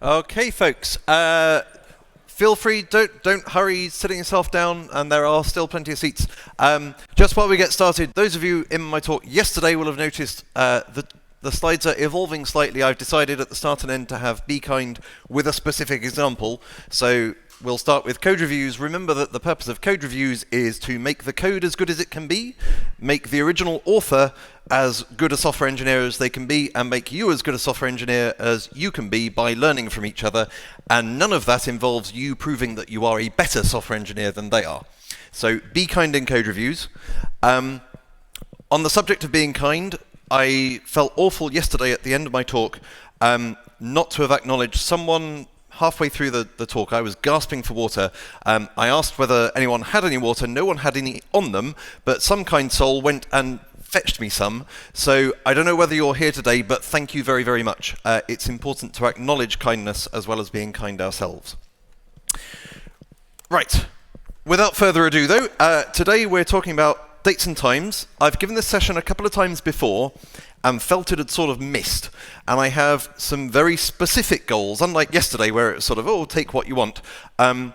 Okay, folks. Feel free, don't hurry sitting yourself down, and there are still plenty of seats. Just while we get started, those of you in my talk yesterday will have noticed the slides are evolving slightly. I've decided at the start and end to have Be Kind with a specific example. So we'll start with code reviews. Remember that the purpose of code reviews is to make the code as good as it can be, make the original author as good a software engineer as they can be, and make you as good a software engineer as you can be by learning from each other. And none of that involves you proving that you are a better software engineer than they are. So be kind in code reviews. On the subject of being kind, I felt awful yesterday at the end of my talk not to have acknowledged someone halfway through the talk. I was gasping for water. I asked whether anyone had any water. No one had any on them, but some kind soul went and fetched me some. So I don't know whether you're here today, but thank you very, very much. It's important to acknowledge kindness as well as being kind ourselves. Right. Without further ado, though, today we're talking about dates and times. I've given this session a couple of times before and felt it had sort of missed. And I have some very specific goals, unlike yesterday where it's sort of, oh, take what you want. There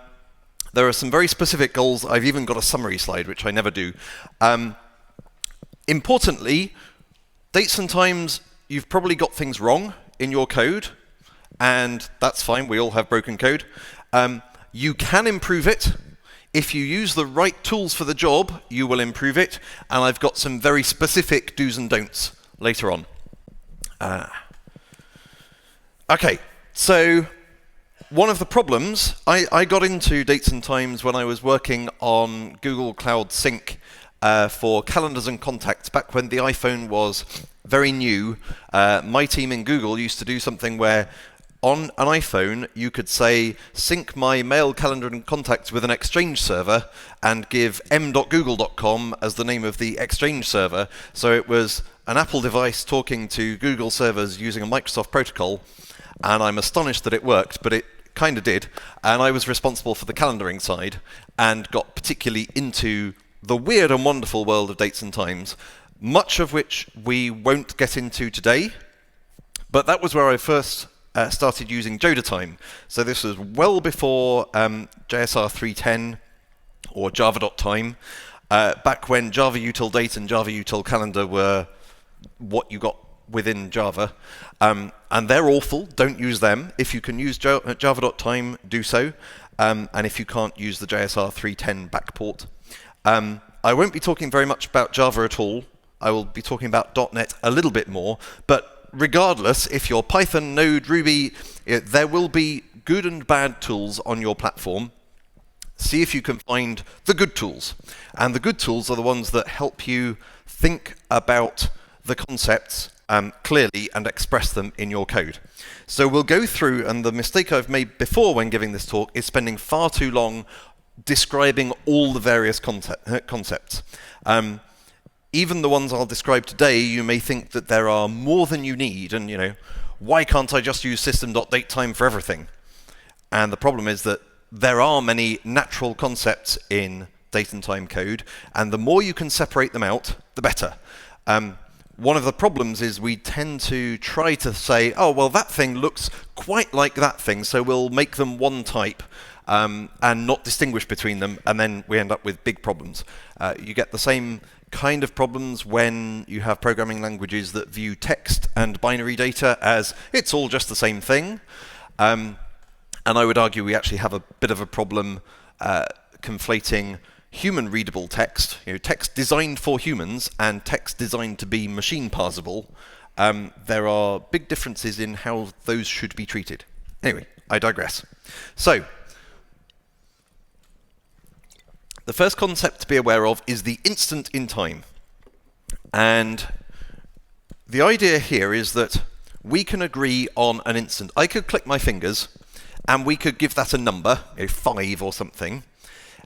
are some very specific goals. I've even got a summary slide, which I never do. Importantly, dates and times, you've probably got things wrong in your code, and that's fine. We all have broken code. You can improve it. If you use the right tools for the job, you will improve it, and I've got some very specific do's and don'ts later on. Okay, so one of the problems, I got into dates and times when I was working on Google Cloud Sync for calendars and contacts, back when the iPhone was very new. My team in Google used to do something where on an iPhone, you could say, sync my mail, calendar, and contacts with an Exchange server and give m.google.com as the name of the Exchange server. So it was an Apple device talking to Google servers using a Microsoft protocol, and I'm astonished that it worked, but it kind of did. And I was responsible for the calendaring side and got particularly into the weird and wonderful world of dates and times, much of which we won't get into today, but that was where I first started using Noda Time. So this was well before JSR 3.10 or Java.time, back when Java util date and Java util calendar were what you got within Java. And they're awful. Don't use them. If you can use Java.time, do so. And if you can't, use the JSR 3.10 backport. I won't be talking very much about Java at all. I will be talking about .NET a little bit more, but regardless, if you're Python, Node, Ruby, there will be good and bad tools on your platform. See if you can find the good tools. And the good tools are the ones that help you think about the concepts clearly and express them in your code. So we'll go through, and the mistake I've made before when giving this talk is spending far too long describing all the various concepts. Even the ones I'll describe today, you may think that there are more than you need, and why can't I just use System.DateTime for everything? And the problem is that there are many natural concepts in date and time code, and the more you can separate them out, the better. One of the problems is we tend to try to say, oh, well, that thing looks quite like that thing, so we'll make them one type, and not distinguish between them, and then we end up with big problems. You get the same kind of problems when you have programming languages that view text and binary data as it's all just the same thing. And I would argue we actually have a bit of a problem conflating human readable text, text designed for humans, and text designed to be machine parsable. There are big differences in how those should be treated. Anyway, I digress. So, the first concept to be aware of is the instant in time. And the idea here is that we can agree on an instant. I could click my fingers, and we could give that a number, 5 or something,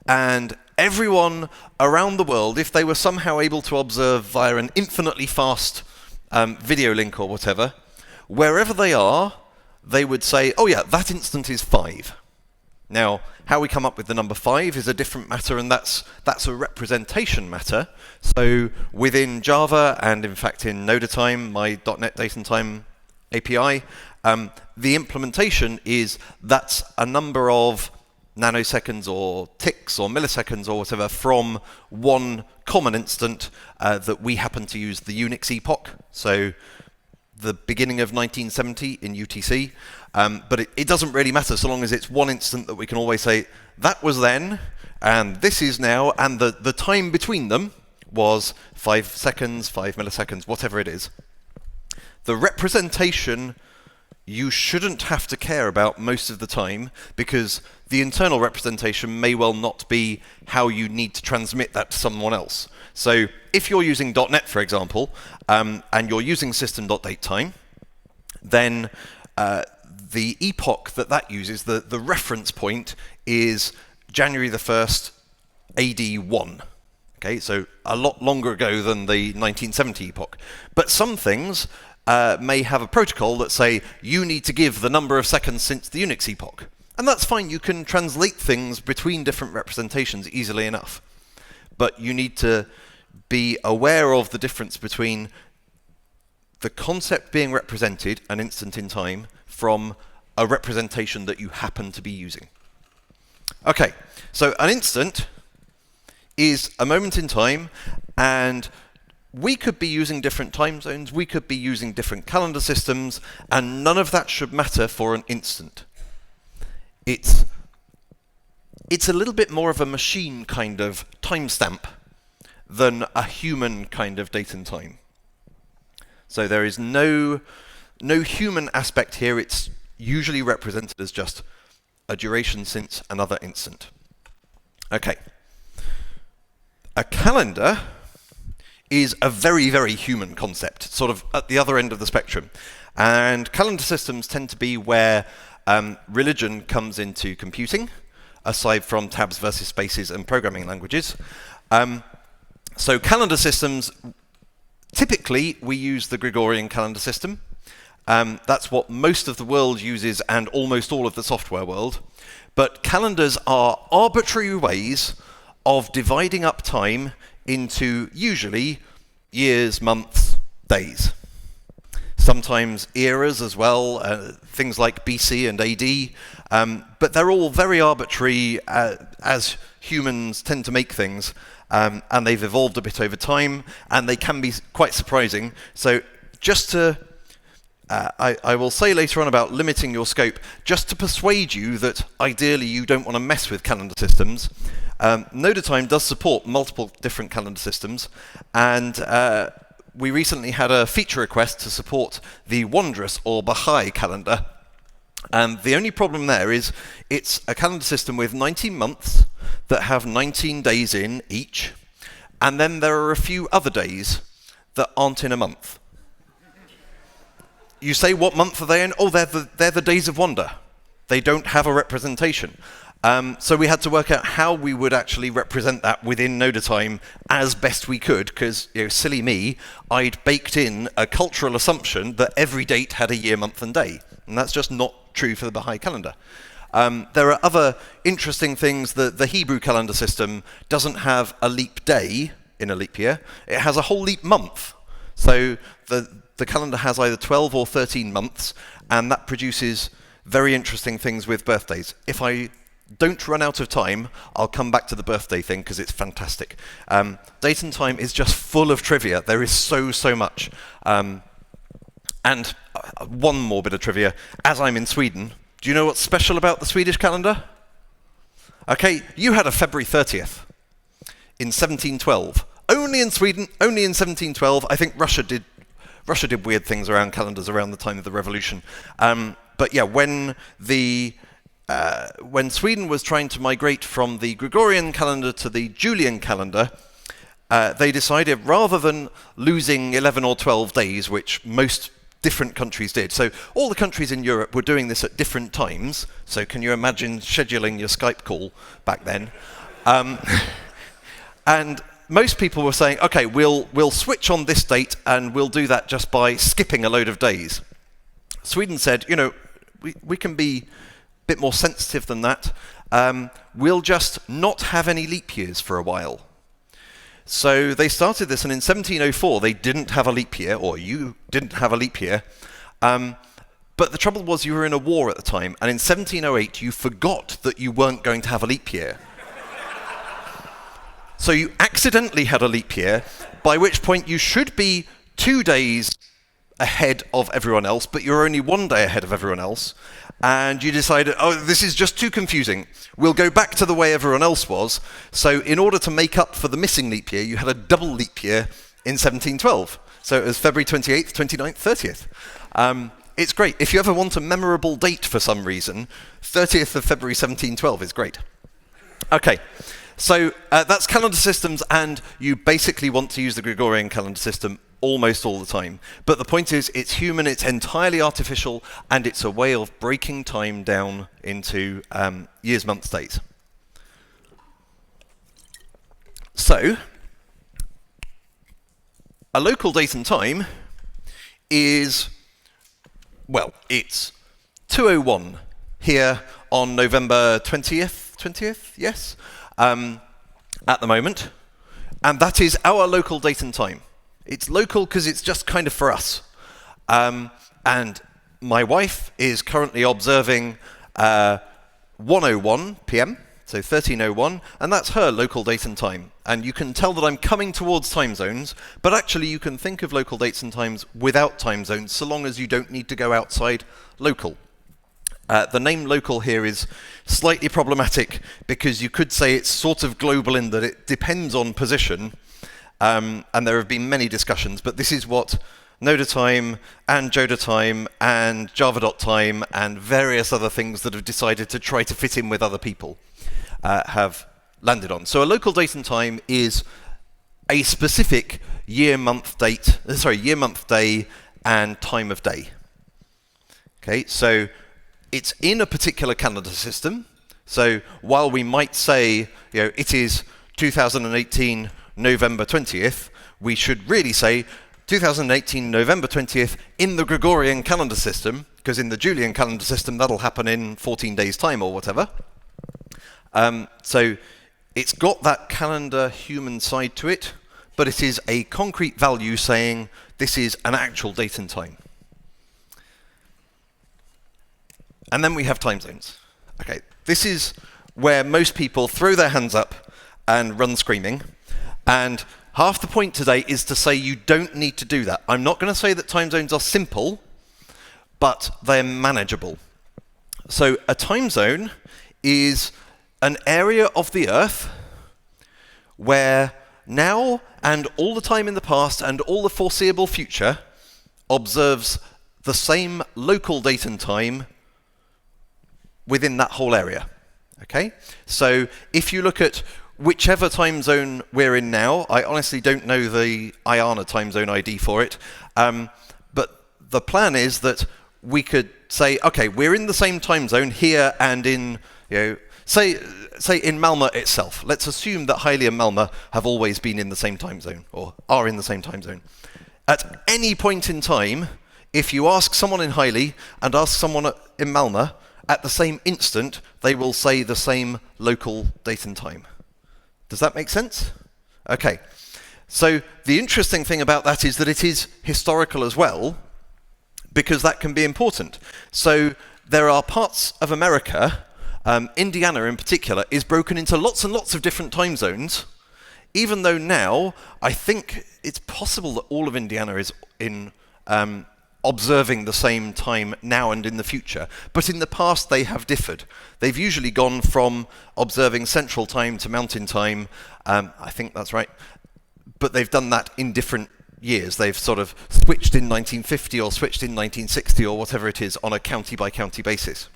and everyone around the world, if they were somehow able to observe via an infinitely fast video link or whatever, wherever they are, they would say, oh yeah, that instant is 5. Now, how we come up with the number 5 is a different matter, and that's a representation matter. So within Java, and in fact in Noda Time, my .NET Date and Time API, The implementation is that's a number of nanoseconds or ticks or milliseconds or whatever from one common instant that we happen to use the Unix epoch. So the beginning of 1970 in UTC. But it doesn't really matter so long as it's one instant that we can always say, that was then, and this is now, and the time between them was 5 seconds, 5 milliseconds, whatever it is. The representation you shouldn't have to care about most of the time, because the internal representation may well not be how you need to transmit that to someone else. So if you're using .NET, for example, and you're using System.DateTime, then the epoch that uses, the reference point, is January the 1st, AD 1. Okay, so a lot longer ago than the 1970 epoch. But some things may have a protocol that say you need to give the number of seconds since the Unix epoch. And that's fine, you can translate things between different representations easily enough. But you need to be aware of the difference between the concept being represented, an instant in time, from a representation that you happen to be using. Okay, so an instant is a moment in time, and we could be using different time zones, we could be using different calendar systems, and none of that should matter for an instant. It's a little bit more of a machine kind of timestamp than a human kind of date and time. So there is no human aspect here. It's usually represented as just a duration since another instant. Okay. A calendar is a very, very human concept, sort of at the other end of the spectrum. And calendar systems tend to be where religion comes into computing, aside from tabs versus spaces and programming languages. So calendar systems, typically we use the Gregorian calendar system. That's what most of the world uses and almost all of the software world. But calendars are arbitrary ways of dividing up time into usually years, months, days. Sometimes eras as well, things like BC and AD, but they're all very arbitrary as humans tend to make things, and they've evolved a bit over time, and they can be quite surprising. So just to, I will say later on about limiting your scope, just to persuade you that ideally you don't want to mess with calendar systems. Noda Time does support multiple different calendar systems, and we recently had a feature request to support the Wondrous or Baha'i calendar. And the only problem there is it's a calendar system with 19 months that have 19 days in each, and then there are a few other days that aren't in a month. You say, what month are they in? Oh, they're the days of wonder. They don't have a representation. So we had to work out how we would actually represent that within Noda Time as best we could, because, silly me, I'd baked in a cultural assumption that every date had a year, month, and day. And that's just not true for the Baha'i calendar. There are other interesting things. The Hebrew calendar system doesn't have a leap day in a leap year. It has a whole leap month. So the calendar has either 12 or 13 months, and that produces very interesting things with birthdays. If I don't run out of time, I'll come back to the birthday thing because it's fantastic. Date and time is just full of trivia. There is so much. And one more bit of trivia. As I'm in Sweden, do you know what's special about the Swedish calendar? Okay, you had a February 30th in 1712. Only in Sweden, only in 1712. I think Russia did weird things around calendars around the time of the revolution. But yeah, when Sweden was trying to migrate from the Gregorian calendar to the Julian calendar, they decided rather than losing 11 or 12 days, which most different countries did. So all the countries in Europe were doing this at different times. So can you imagine scheduling your Skype call back then? And most people were saying, okay, we'll switch on this date and we'll do that just by skipping a load of days. Sweden said, we can be a bit more sensitive than that. We'll just not have any leap years for a while. So they started this, and in 1704 they didn't have a leap year, or you didn't have a leap year. But the trouble was you were in a war at the time, and in 1708 you forgot that you weren't going to have a leap year. So you accidentally had a leap year, by which point you should be 2 days ahead of everyone else, but you're only 1 day ahead of everyone else. And you decided, oh, this is just too confusing. We'll go back to the way everyone else was. So in order to make up for the missing leap year, you had a double leap year in 1712. So it was February 28th, 29th, 30th. It's great. If you ever want a memorable date for some reason, 30th of February 1712 is great. Okay. So that's calendar systems, and you basically want to use the Gregorian calendar system almost all the time. But the point is, it's human, it's entirely artificial, and it's a way of breaking time down into years, months, days. So, a local date and time is, well, it's 2:01 here on November 20th, yes? At the moment, and that is our local date and time. It's local because it's just kind of for us. And my wife is currently observing 1:01 p.m., so 13:01, and that's her local date and time. And you can tell that I'm coming towards time zones, but actually you can think of local dates and times without time zones, so long as you don't need to go outside local. The name local here is slightly problematic because you could say it's sort of global in that it depends on position, and there have been many discussions, but this is what Noda Time and Joda Time and Java.time and various other things that have decided to try to fit in with other people have landed on. So a local date and time is a specific year, month, day, and time of day. Okay, so it's in a particular calendar system. So while we might say, it is 2018 November 20th, we should really say 2018 November 20th in the Gregorian calendar system, because in the Julian calendar system that'll happen in 14 days' time or whatever. So it's got that calendar human side to it, but it is a concrete value saying this is an actual date and time. And then we have time zones. Okay, this is where most people throw their hands up and run screaming. And half the point today is to say you don't need to do that. I'm not going to say that time zones are simple, but they're manageable. So a time zone is an area of the Earth where now and all the time in the past and all the foreseeable future observes the same local date and time within that whole area. Okay? So if you look at whichever time zone we're in now, I honestly don't know the IANA time zone ID for it, but the plan is that we could say, okay, we're in the same time zone here and in, say in Malmö itself. Let's assume that Haile and Malmö have always been in the same time zone, or are in the same time zone. At any point in time, if you ask someone in Haile and ask someone in Malmö, at the same instant, they will say the same local date and time. Does that make sense? Okay. So the interesting thing about that is that it is historical as well, because that can be important. So there are parts of America, Indiana in particular, is broken into lots and lots of different time zones, even though now I think it's possible that all of Indiana is in observing the same time now and in the future. But in the past, they have differed. They've usually gone from observing central time to mountain time. I think that's right. But they've done that in different years. They've sort of switched in 1950 or switched in 1960 or whatever it is on a county-by-county basis.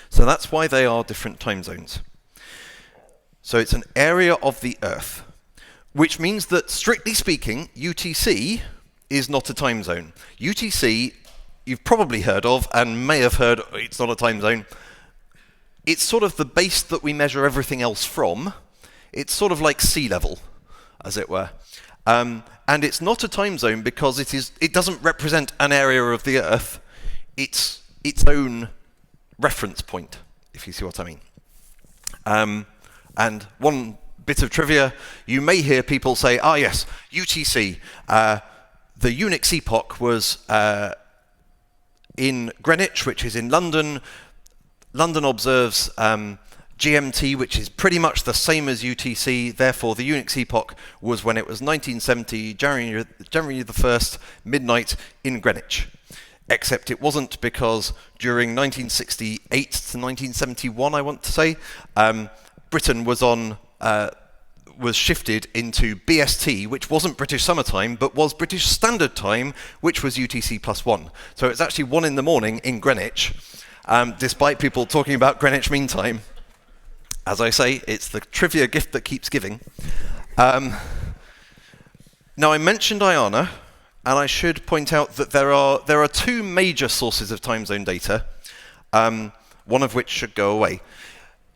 So that's why they are different time zones. So it's an area of the Earth, which means that, strictly speaking, UTC is not a time zone. UTC, you've probably heard of and may have heard, it's not a time zone. It's sort of the base that we measure everything else from. It's sort of like sea level, as it were. And it's not a time zone because it doesn't represent an area of the Earth. It's its own reference point, if you see what I mean. And one bit of trivia, you may hear people say, yes, UTC, the Unix epoch was in Greenwich, which is in London. London observes GMT, which is pretty much the same as UTC. Therefore, the Unix epoch was when it was 1970, January the 1st, midnight in Greenwich. Except it wasn't, because during 1968 to 1971, I want to say, Britain was shifted into BST, which wasn't British Summertime, but was British Standard Time, which was UTC +1. So it's actually 1 in the morning in Greenwich, despite people talking about Greenwich Mean Time. As I say, it's the trivia gift that keeps giving. Now, I mentioned IANA, and I should point out that there are two major sources of time zone data, one of which should go away.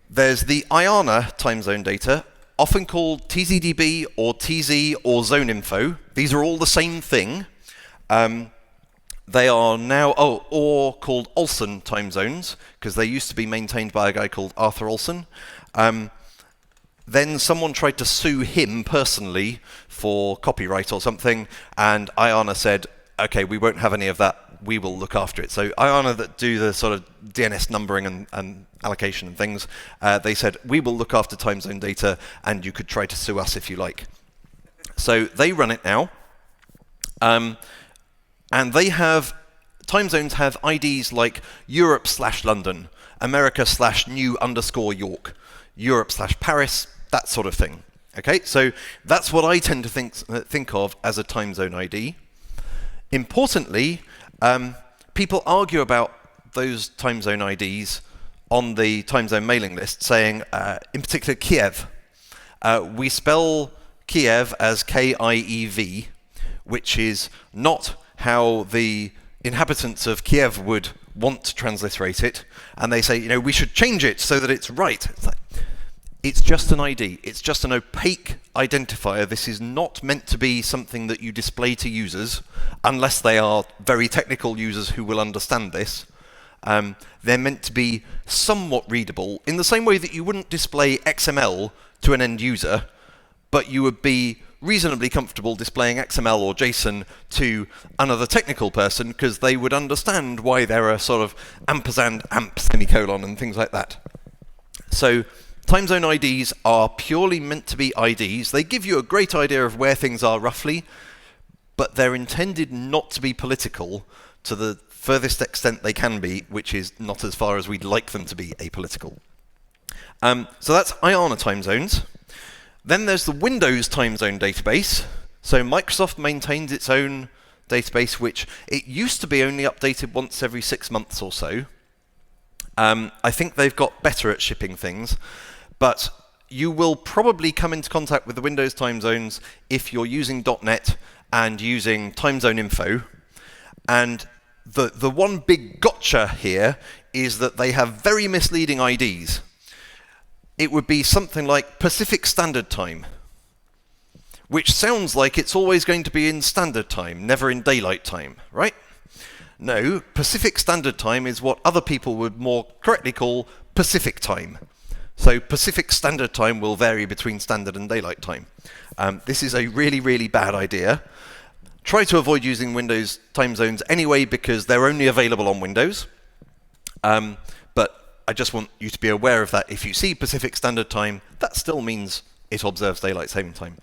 There's the IANA time zone data, often called TZDB or TZ or Zone Info. These are all the same thing. They are now, or called Olsen time zones, because they used to be maintained by a guy called Arthur Olsen. Then someone tried to sue him personally for copyright or something, and IANA said, okay, we won't have any of that, we will look after it. So IANA, that do the sort of DNS numbering and allocation and things, they said, we will look after time zone data, and you could try to sue us if you like. So they run it now, and they have, time zones have IDs like Europe/London, America/New_York, Europe/Paris, that sort of thing. Okay, so that's what I tend to think of as a time zone ID. Importantly, people argue about those time zone IDs on the time zone mailing list, saying, in particular, Kiev. We spell Kiev as K-I-E-V, which is not how the inhabitants of Kiev would want to transliterate it, and they say, we should change it so that it's right. It's just an ID. It's just an opaque identifier. This is not meant to be something that you display to users, unless they are very technical users who will understand this. They're meant to be somewhat readable, in the same way that you wouldn't display XML to an end user, but you would be reasonably comfortable displaying XML or JSON to another technical person, because they would understand why there are sort of ampersand, amp, semicolon, and things like that. So time zone IDs are purely meant to be IDs. They give you a great idea of where things are roughly, but they're intended not to be political to the furthest extent they can be, which is not as far as we'd like them to be apolitical. So that's IANA time zones. Then there's the Windows time zone database. So Microsoft maintains its own database, which it used to be only updated once every 6 months or so. I think they've got better at shipping things, but you will probably come into contact with the Windows time zones if you're using .NET and using Timezone Info. And the one big gotcha here is that they have very misleading IDs. It would be something like Pacific Standard Time, which sounds like it's always going to be in Standard Time, never in Daylight Time, right? No, Pacific Standard Time is what other people would more correctly call Pacific Time. So Pacific Standard Time will vary between Standard and Daylight Time. This is a really, really bad idea. Try to avoid using Windows time zones anyway, because they're only available on Windows. But I just want you to be aware of that. If you see Pacific Standard Time, that still means it observes Daylight Saving Time.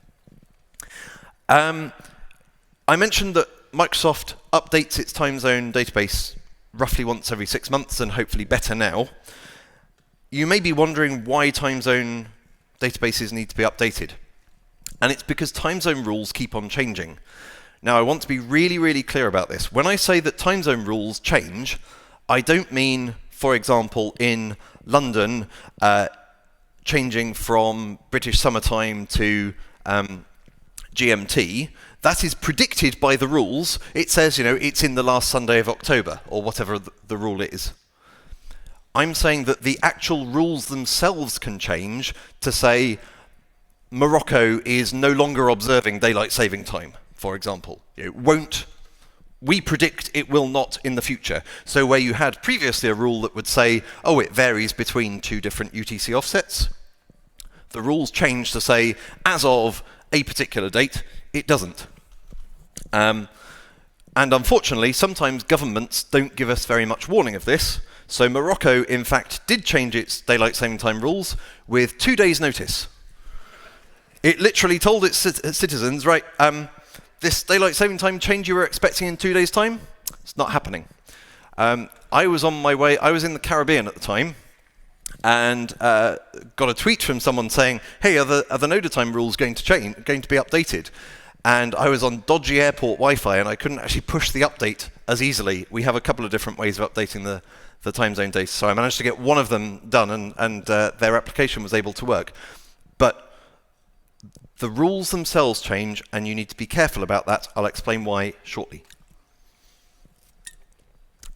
I mentioned that Microsoft updates its time zone database roughly once every 6 months, and hopefully better now. You may be wondering why time zone databases need to be updated. And it's because time zone rules keep on changing. Now, I want to be really, really clear about this. When I say that time zone rules change, I don't mean, for example, in London, changing from British summertime to GMT. That is predicted by the rules. It says, it's in the last Sunday of October, or whatever the rule is. I'm saying that the actual rules themselves can change to say Morocco is no longer observing daylight saving time, for example. We predict it will not in the future. So where you had previously a rule that would say, it varies between 2 different UTC offsets, the rules change to say, as of a particular date, it doesn't. And And unfortunately, sometimes governments don't give us very much warning of this. So Morocco, in fact, did change its daylight saving time rules with 2 days' notice. It literally told its citizens, right, this daylight saving time change you were expecting in 2 days' time, it's not happening. I was on my way, I was in the Caribbean at the time, and got a tweet from someone saying, hey, are the Noda Time rules going to be updated? And I was on dodgy airport Wi-Fi, and I couldn't actually push the update as easily. We have a couple of different ways of updating the time zone data, so I managed to get one of them done, and their application was able to work. But the rules themselves change, and you need to be careful about that. I'll explain why shortly.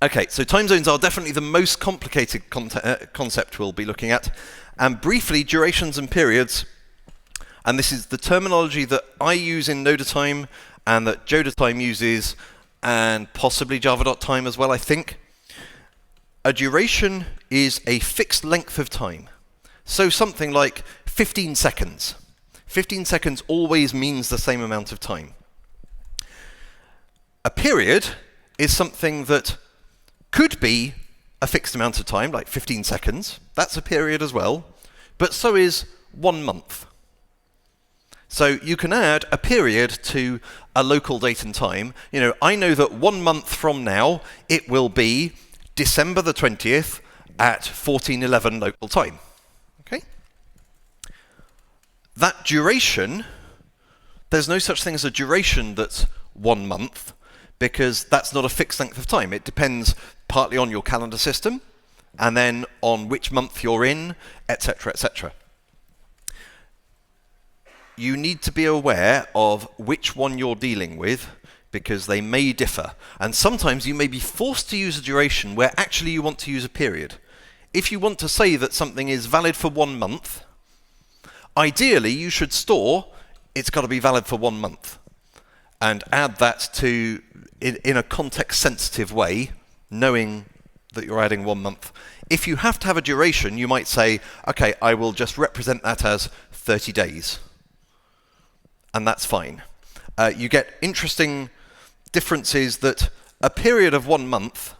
Okay, so time zones are definitely the most complicated concept we'll be looking at. And briefly, durations and periods. And this is the terminology that I use in Noda Time and that Noda Time uses, and possibly Java.time as well, I think. A duration is a fixed length of time. So something like 15 seconds. 15 seconds always means the same amount of time. A period is something that could be a fixed amount of time, like 15 seconds. That's a period as well. But so is 1 month. So you can add a period to a local date and time. You know, I know that 1 month from now, it will be December the 20th at 14:11 local time. Okay? That duration, there's no such thing as a duration that's 1 month, because that's not a fixed length of time. It depends partly on your calendar system, and then on which month you're in, etc., etc. You need to be aware of which one you're dealing with, because they may differ. And sometimes you may be forced to use a duration where actually you want to use a period. If you want to say that something is valid for 1 month, ideally you should store it's got to be valid for 1 month, and add that to in a context-sensitive way, knowing that you're adding 1 month. If you have to have a duration, you might say, okay, I will just represent that as 30 days. And that's fine. You get interesting differences that a period of 1 month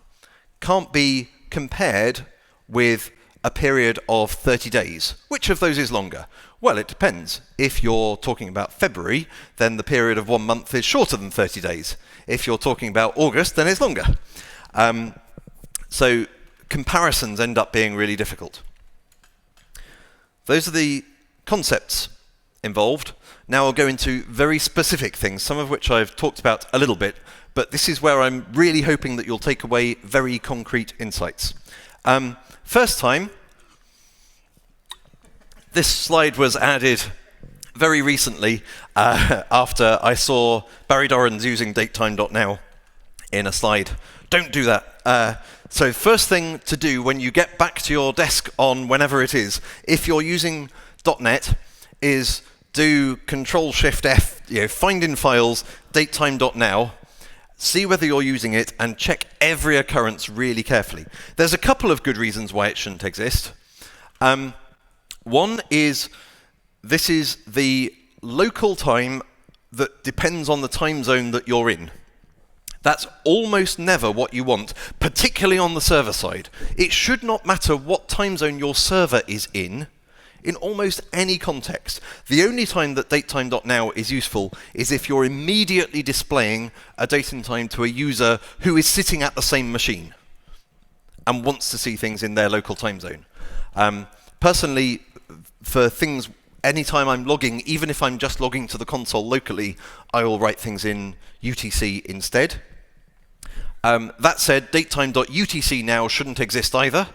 can't be compared with a period of 30 days. Which of those is longer? Well, it depends. If you're talking about February, then the period of 1 month is shorter than 30 days. If you're talking about August, then it's longer. So comparisons end up being really difficult. Those are the concepts involved. Now I'll go into very specific things, some of which I've talked about a little bit, but this is where I'm really hoping that you'll take away very concrete insights. First time, this slide was added very recently after I saw Barry Dorrans using DateTime.now in a slide. Don't do that. So first thing to do when you get back to your desk on whenever it is, if you're using .NET, is do Control-Shift-F, find in files, DateTime.now, see whether you're using it, and check every occurrence really carefully. There's a couple of good reasons why it shouldn't exist. One is this is the local time that depends on the time zone that you're in. That's almost never what you want, particularly on the server side. It should not matter what time zone your server is in almost any context. The only time that DateTime.now is useful is if you're immediately displaying a date and time to a user who is sitting at the same machine and wants to see things in their local time zone. Personally, for things, anytime I'm logging, even if I'm just logging to the console locally, I will write things in UTC instead. That said, datetime.utc now shouldn't exist either.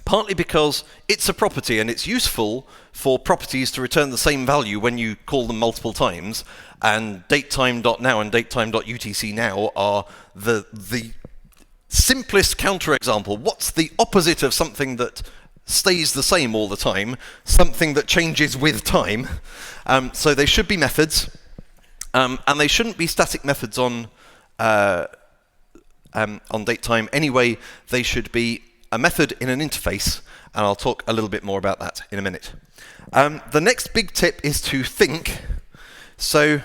Partly because it's a property and it's useful for properties to return the same value when you call them multiple times, and datetime.now and datetime.utc now are the simplest counterexample. What's the opposite of something that stays the same all the time? Something that changes with time. So they should be methods, and they shouldn't be static methods on DateTime. Anyway, they should be a method in an interface, and I'll talk a little bit more about that in a minute. The next big tip is to think. So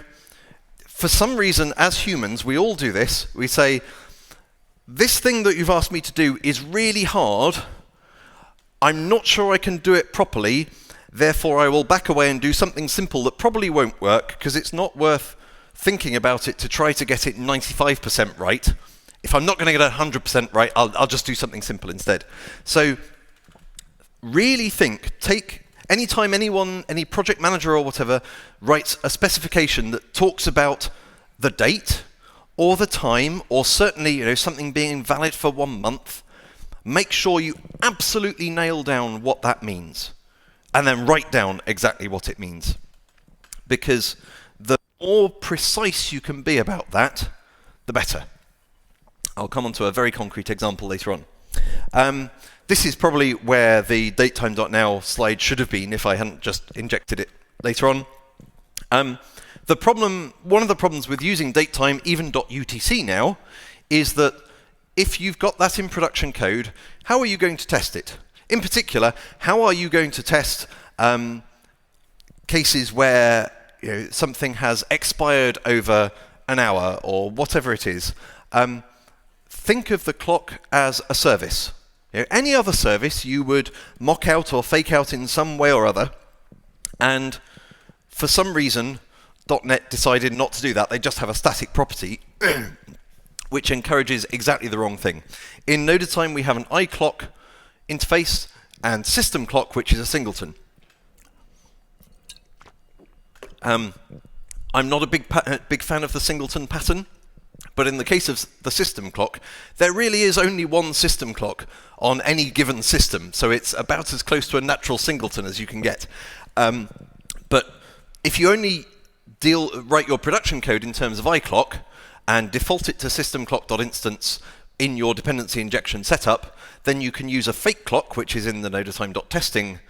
for some reason, as humans, we all do this. We say, this thing that you've asked me to do is really hard. I'm not sure I can do it properly. Therefore, I will back away and do something simple that probably won't work because it's not worth thinking about it to try to get it 95% right. If I'm not going to get it 100% right, I'll just do something simple instead. So really think, anytime anyone, any project manager or whatever, writes a specification that talks about the date or the time, or certainly something being valid for 1 month, make sure you absolutely nail down what that means. And then write down exactly what it means. Because the more precise you can be about that, the better. I'll come on to a very concrete example later on. This is probably where the datetime.now slide should have been if I hadn't just injected it later on. One of the problems with using datetime, even .utc now, is that if you've got that in production code, how are you going to test it? In particular, how are you going to test cases where something has expired over an hour or whatever it is? Think of the clock as a service. Any other service you would mock out or fake out in some way or other, and for some reason, .NET decided not to do that. They just have a static property which encourages exactly the wrong thing. In Noda Time, we have an iClock interface and system clock, which is a singleton. I'm not a big fan of the singleton pattern, but in the case of the system clock, there really is only one system clock on any given system, so it's about as close to a natural singleton as you can get. But if you only write your production code in terms of iClock and default it to system_clock.instance in your dependency injection setup, then you can use a fake clock, which is in the nodatime.testing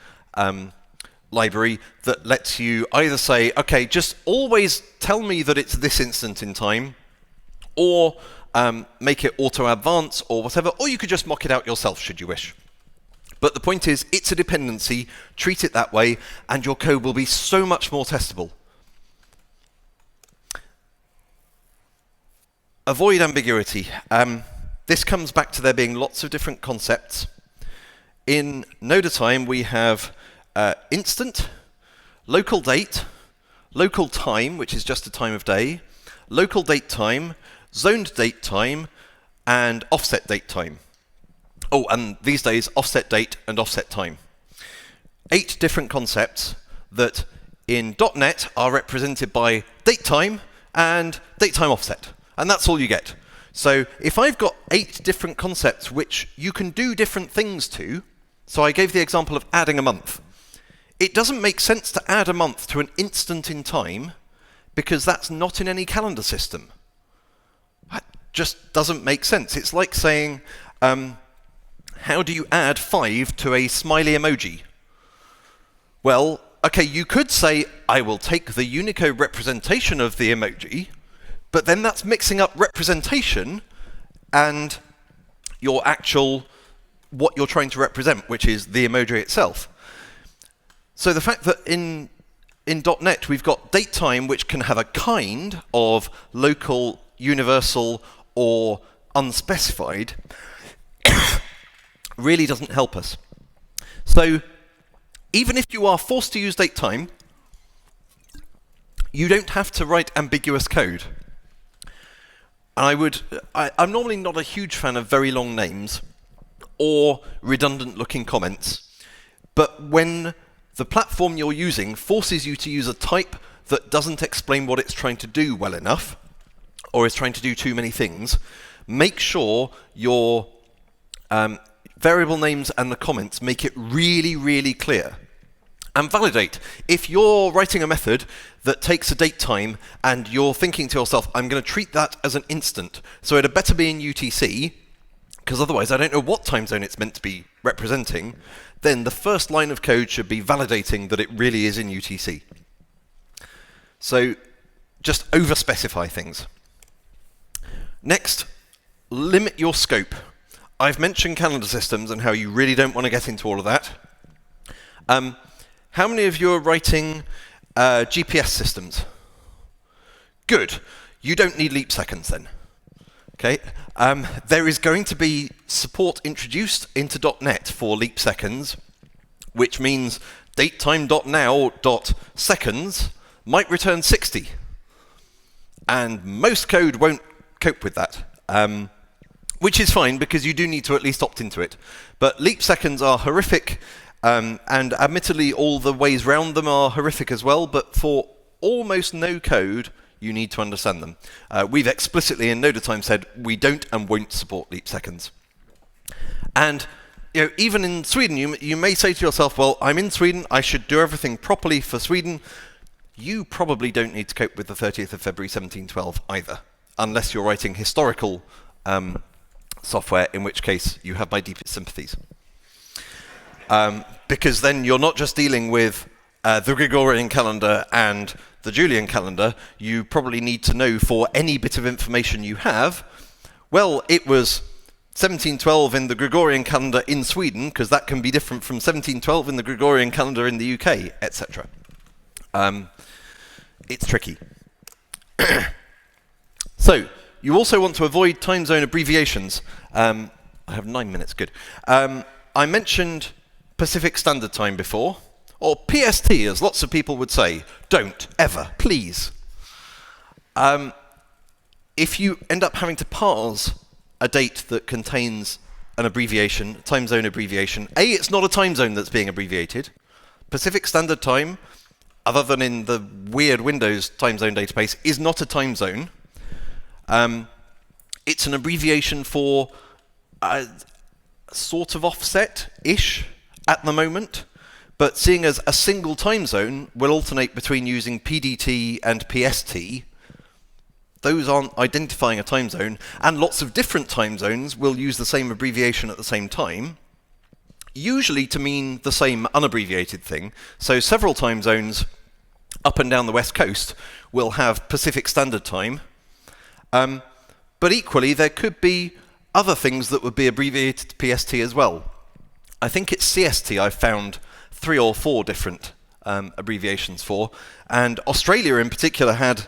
library, that lets you either say, okay, just always tell me that it's this instant in time, or make it auto-advance or whatever, or you could just mock it out yourself should you wish. But the point is, it's a dependency, treat it that way, and your code will be so much more testable. Avoid ambiguity. This comes back to there being lots of different concepts. In Noda Time, we have instant, local date, local time, which is just a time of day, local date time, zoned date time, and offset date time. Oh, and these days, offset date and offset time. 8 different concepts that in .NET are represented by datetime and datetime offset. And that's all you get. So if I've got 8 different concepts which you can do different things to, so I gave the example of adding a month. It doesn't make sense to add a month to an instant in time because that's not in any calendar system. That just doesn't make sense. It's like saying, how do you add 5 to a smiley emoji? Well, okay, you could say, I will take the Unicode representation of the emoji, but then that's mixing up representation and your actual, what you're trying to represent, which is the emoji itself. So the fact that in .NET we've got datetime, which can have a kind of local, universal, or unspecified, really doesn't help us. So even if you are forced to use datetime, you don't have to write ambiguous code. I'm normally not a huge fan of very long names or redundant-looking comments, but when the platform you're using forces you to use a type that doesn't explain what it's trying to do well enough, or is trying to do too many things, make sure your variable names and the comments make it really, really clear. And validate. If you're writing a method that takes a date time and you're thinking to yourself, I'm going to treat that as an instant, so it had better be in UTC, because otherwise I don't know what time zone it's meant to be representing, then the first line of code should be validating that it really is in UTC. So just over-specify things. Next, limit your scope. I've mentioned calendar systems and how you really don't want to get into all of that. How many of you are writing GPS systems? Good. You don't need leap seconds then. Okay. There is going to be support introduced into .NET for leap seconds, which means datetime.now.seconds might return 60. And most code won't cope with that, which is fine because you do need to at least opt into it. But leap seconds are horrific, and admittedly all the ways round them are horrific as well, but for almost no code, you need to understand them. We've explicitly in Noda Time said we don't and won't support leap seconds. And even in Sweden, you may say to yourself, well, I'm in Sweden, I should do everything properly for Sweden. You probably don't need to cope with the 30th of February 1712 either, unless you're writing historical software, in which case you have my deepest sympathies. Because then you're not just dealing with the Gregorian calendar and the Julian calendar. You probably need to know for any bit of information you have, well, it was 1712 in the Gregorian calendar in Sweden, because that can be different from 1712 in the Gregorian calendar in the UK, etc. It's tricky. So, you also want to avoid time zone abbreviations. I have 9 minutes, good. I mentioned Pacific Standard Time before, or PST, as lots of people would say. Don't, ever, please. If you end up having to parse a date that contains an abbreviation, time zone abbreviation, A, it's not a time zone that's being abbreviated. Pacific Standard Time, other than in the weird Windows time zone database, is not a time zone. It's an abbreviation for a sort of offset-ish at the moment, but seeing as a single time zone will alternate between using PDT and PST, those aren't identifying a time zone, and lots of different time zones will use the same abbreviation at the same time, usually to mean the same unabbreviated thing. So several time zones up and down the West Coast will have Pacific Standard Time, but equally there could be other things that would be abbreviated to PST as well. I think it's CST I've found 3 or 4 different abbreviations for, and Australia in particular had,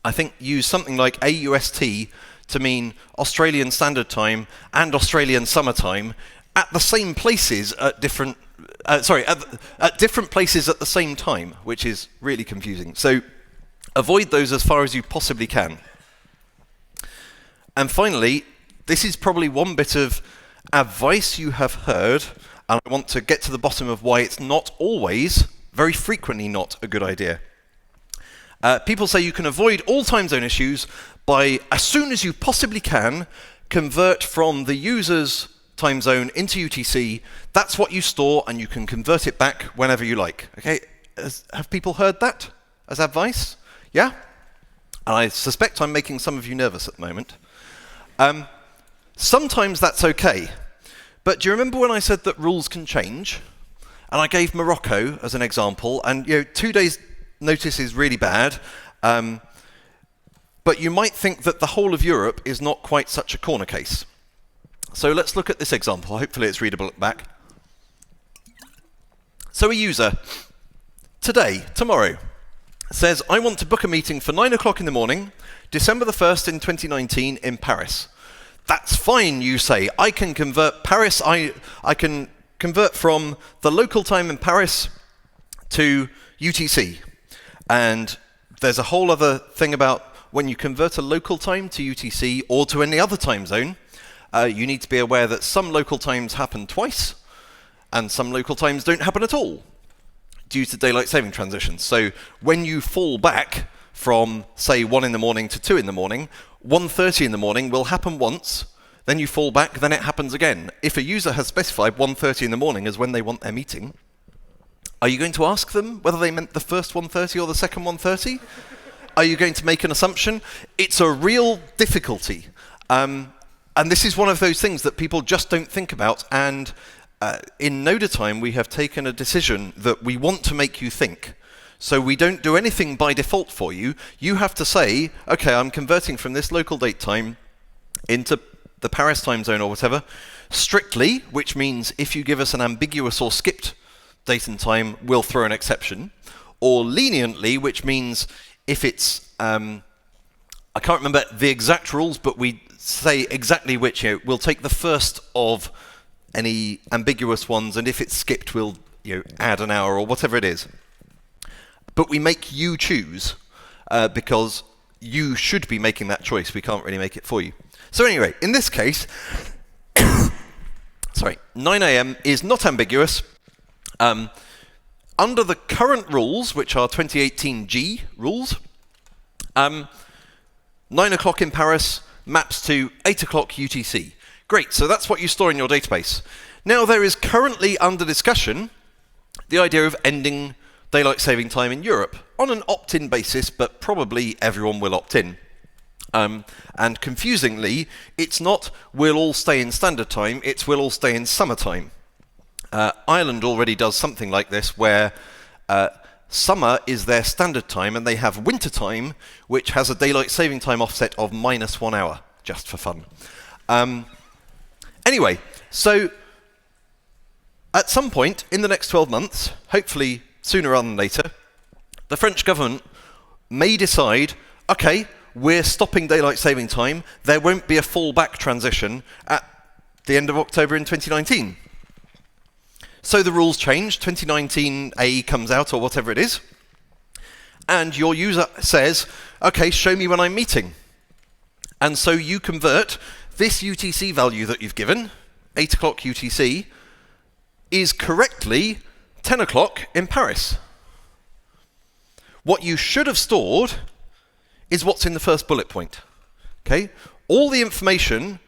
I think, used something like AUST to mean Australian Standard Time and Australian Summer Time at the same places at different at different places at the same time, which is really confusing. So avoid those as far as you possibly can. And finally, this is probably one bit of advice you have heard, and I want to get to the bottom of why it's not always, very frequently not, a good idea. People say you can avoid all time zone issues by, as soon as you possibly can, convert from the user's time zone into UTC. That's what you store, and you can convert it back whenever you like. Okay, have people heard that as advice? Yeah? And I suspect I'm making some of you nervous at the moment. Sometimes that's okay, but do you remember when I said that rules can change? And I gave Morocco as an example, and 2 days notice is really bad, but you might think that the whole of Europe is not quite such a corner case. So let's look at this example. Hopefully it's readable at the back. So a user, tomorrow, says, I want to book a meeting for 9 o'clock in the morning, December the 1st in 2019 in Paris. That's fine, you say. I can convert Paris, I can convert from the local time in Paris to UTC. And there's a whole other thing about when you convert a local time to UTC or to any other time zone, you need to be aware that some local times happen twice, and some local times don't happen at all due to daylight saving transitions. So when you fall back from, say, 1 in the morning to 2 in the morning, 1:30 in the morning will happen once, then you fall back, then it happens again. If a user has specified 1:30 in the morning as when they want their meeting, are you going to ask them whether they meant the first 1:30 or the second 1:30? Are you going to make an assumption? It's a real difficulty. And this is one of those things that people just don't think about. And in Noda Time, we have taken a decision that we want to make you think. So we don't do anything by default for you. You have to say, okay, I'm converting from this local date time into the Paris time zone or whatever, strictly, which means if you give us an ambiguous or skipped date and time, we'll throw an exception. Or leniently, which means if it's, I can't remember the exact rules, but we say exactly which, we'll take the first of any ambiguous ones, and if it's skipped, we'll add an hour or whatever it is. But we make you choose, because you should be making that choice. We can't really make it for you. So anyway, in this case, sorry, 9 a.m. is not ambiguous. Under the current rules, which are 2018 G rules, 9 o'clock in Paris maps to 8 o'clock UTC. Great, so that's what you store in your database. Now there is currently under discussion the idea of ending daylight saving time in Europe on an opt-in basis, but probably everyone will opt in. And confusingly, it's not we'll all stay in standard time, it's we'll all stay in summertime. Ireland already does something like this, where summer is their standard time, and they have winter time, which has a daylight saving time offset of -1 hour, just for fun. Anyway, so at some point in the next 12 months, hopefully sooner rather than later, the French government may decide, okay, we're stopping daylight saving time, there won't be a fallback transition at the end of October in 2019. So the rules change, 2019A comes out, or whatever it is, and your user says, okay, show me when I'm meeting. And so you convert this UTC value that you've given, 8 o'clock UTC, is correctly 10 o'clock in Paris. What you should have stored is what's in the first bullet point. Okay? All the information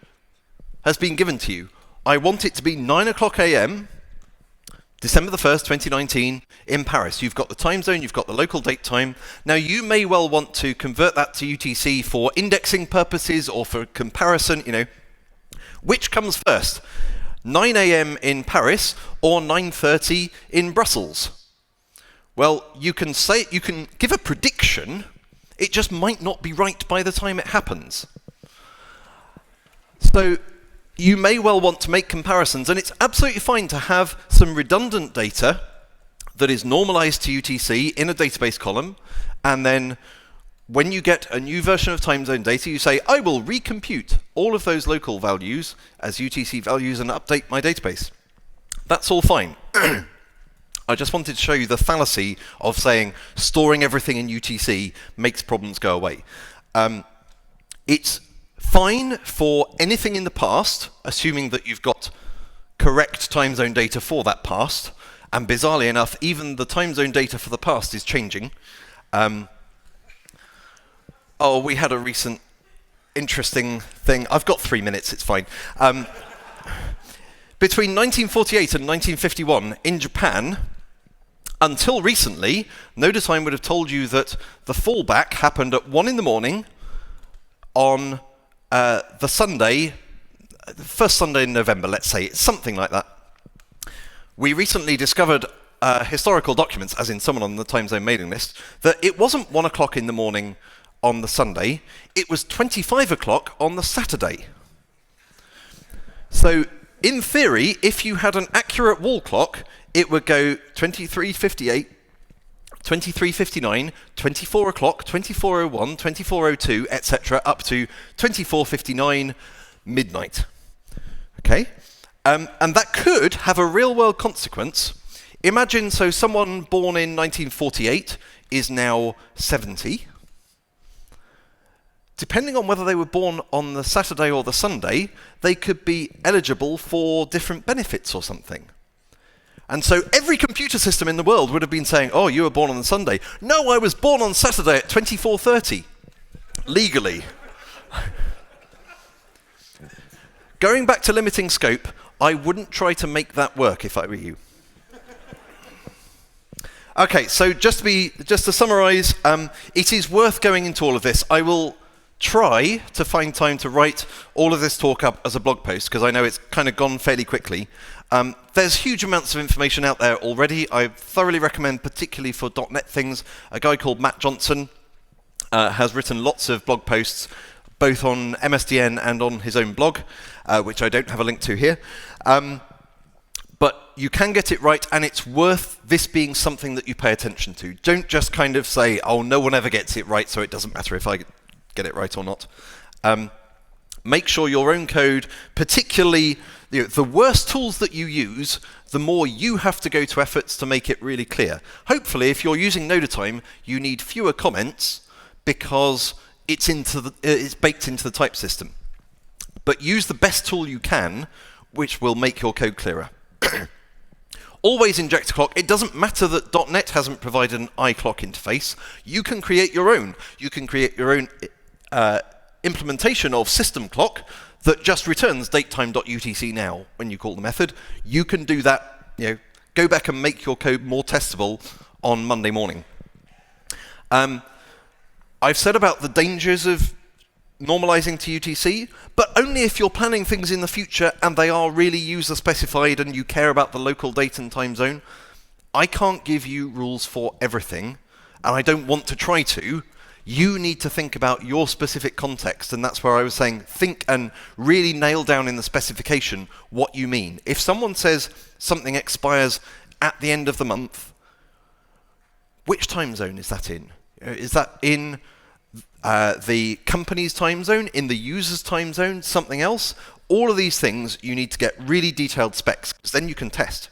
has been given to you. I want it to be 9 o'clock a.m., December the 1st, 2019, in Paris. You've got the time zone, you've got the local date time. Now, you may well want to convert that to UTC for indexing purposes or for comparison, Which comes first? 9 a.m. in Paris or 9:30 in Brussels? Well, you can give a prediction, it just might not be right by the time it happens. So you may well want to make comparisons, and it's absolutely fine to have some redundant data that is normalized to UTC in a database column, and then when you get a new version of time zone data, you say, I will recompute all of those local values as UTC values and update my database. That's all fine. I just wanted to show you the fallacy of saying storing everything in UTC makes problems go away. It's fine for anything in the past, assuming that you've got correct time zone data for that past, and bizarrely enough, even the time zone data for the past is changing. We had a recent interesting thing. I've got 3 minutes, it's fine. Between 1948 and 1951 in Japan, until recently, Noda Time would have told you that the fallback happened at 1 in the morning on the Sunday, the first Sunday in November, let's say. It's something like that. We recently discovered historical documents, as in someone on the time zone mailing list, that it wasn't 1 o'clock in the morning on the Sunday, it was 25 o'clock on the Saturday. So, in theory, if you had an accurate wall clock, it would go 23:58, 23:59, 24 o'clock, 24:01, 24:02, etc., up to 24:59 midnight. Okay? And that could have a real-world consequence. Imagine, so someone born in 1948 is now 70. Depending on whether they were born on the Saturday or the Sunday, they could be eligible for different benefits or something. And so every computer system in the world would have been saying, oh, you were born on the Sunday. No, I was born on Saturday at 24:30, legally. Going back to limiting scope, I wouldn't try to make that work if I were you. Okay, so just to summarize, it is worth going into all of this. I will try to find time to write all of this talk up as a blog post, because I know it's kind of gone fairly quickly. There's huge amounts of information out there already. I thoroughly recommend, particularly for .NET things, a guy called Matt Johnson has written lots of blog posts, both on MSDN and on his own blog, which I don't have a link to here. But you can get it right, and it's worth this being something that you pay attention to. Don't just kind of say, oh, no one ever gets it right, so it doesn't matter if I get it right or not. Make sure your own code, particularly the worse tools that you use, the more you have to go to efforts to make it really clear. Hopefully, if you're using Noda Time, you need fewer comments because it's baked into the type system. But use the best tool you can, which will make your code clearer. Always inject a clock. It doesn't matter that .NET hasn't provided an iClock interface. You can create your own. You can create your own implementation of system clock that just returns datetime.utc now when you call the method. You can do that. Go back and make your code more testable on Monday morning. I've said about the dangers of normalizing to UTC, but only if you're planning things in the future and they are really user specified and you care about the local date and time zone. I can't give you rules for everything, and I don't want to try to. You need to think about your specific context, and that's where I was saying think and really nail down in the specification what you mean. If someone says something expires at the end of the month, which time zone is that in? Is that in the company's time zone, in the user's time zone, something else? All of these things you need to get really detailed specs, because then you can test.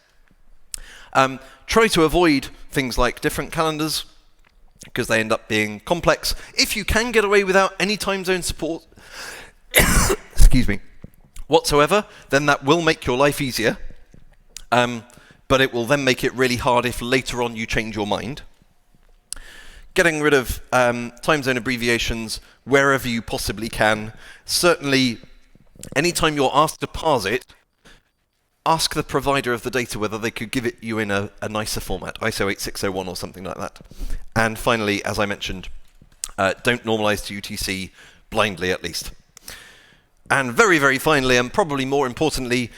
Try to avoid things like different calendars, because they end up being complex. If you can get away without any time zone support, excuse me, whatsoever, then that will make your life easier. But it will then make it really hard if later on you change your mind. Getting rid of time zone abbreviations wherever you possibly can. Certainly, anytime you're asked to parse it, ask the provider of the data whether they could give it you in a nicer format, ISO 8601 or something like that. And finally, as I mentioned, don't normalize to UTC blindly, at least. And very, very finally, and probably more importantly,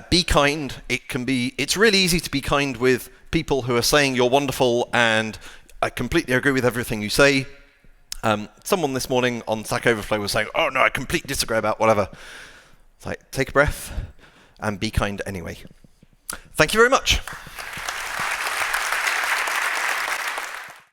be kind. It's really easy to be kind with people who are saying you're wonderful, and I completely agree with everything you say. Someone this morning on Stack Overflow was saying, oh no, I completely disagree about whatever. It's like, take a breath and be kind anyway. Thank you very much.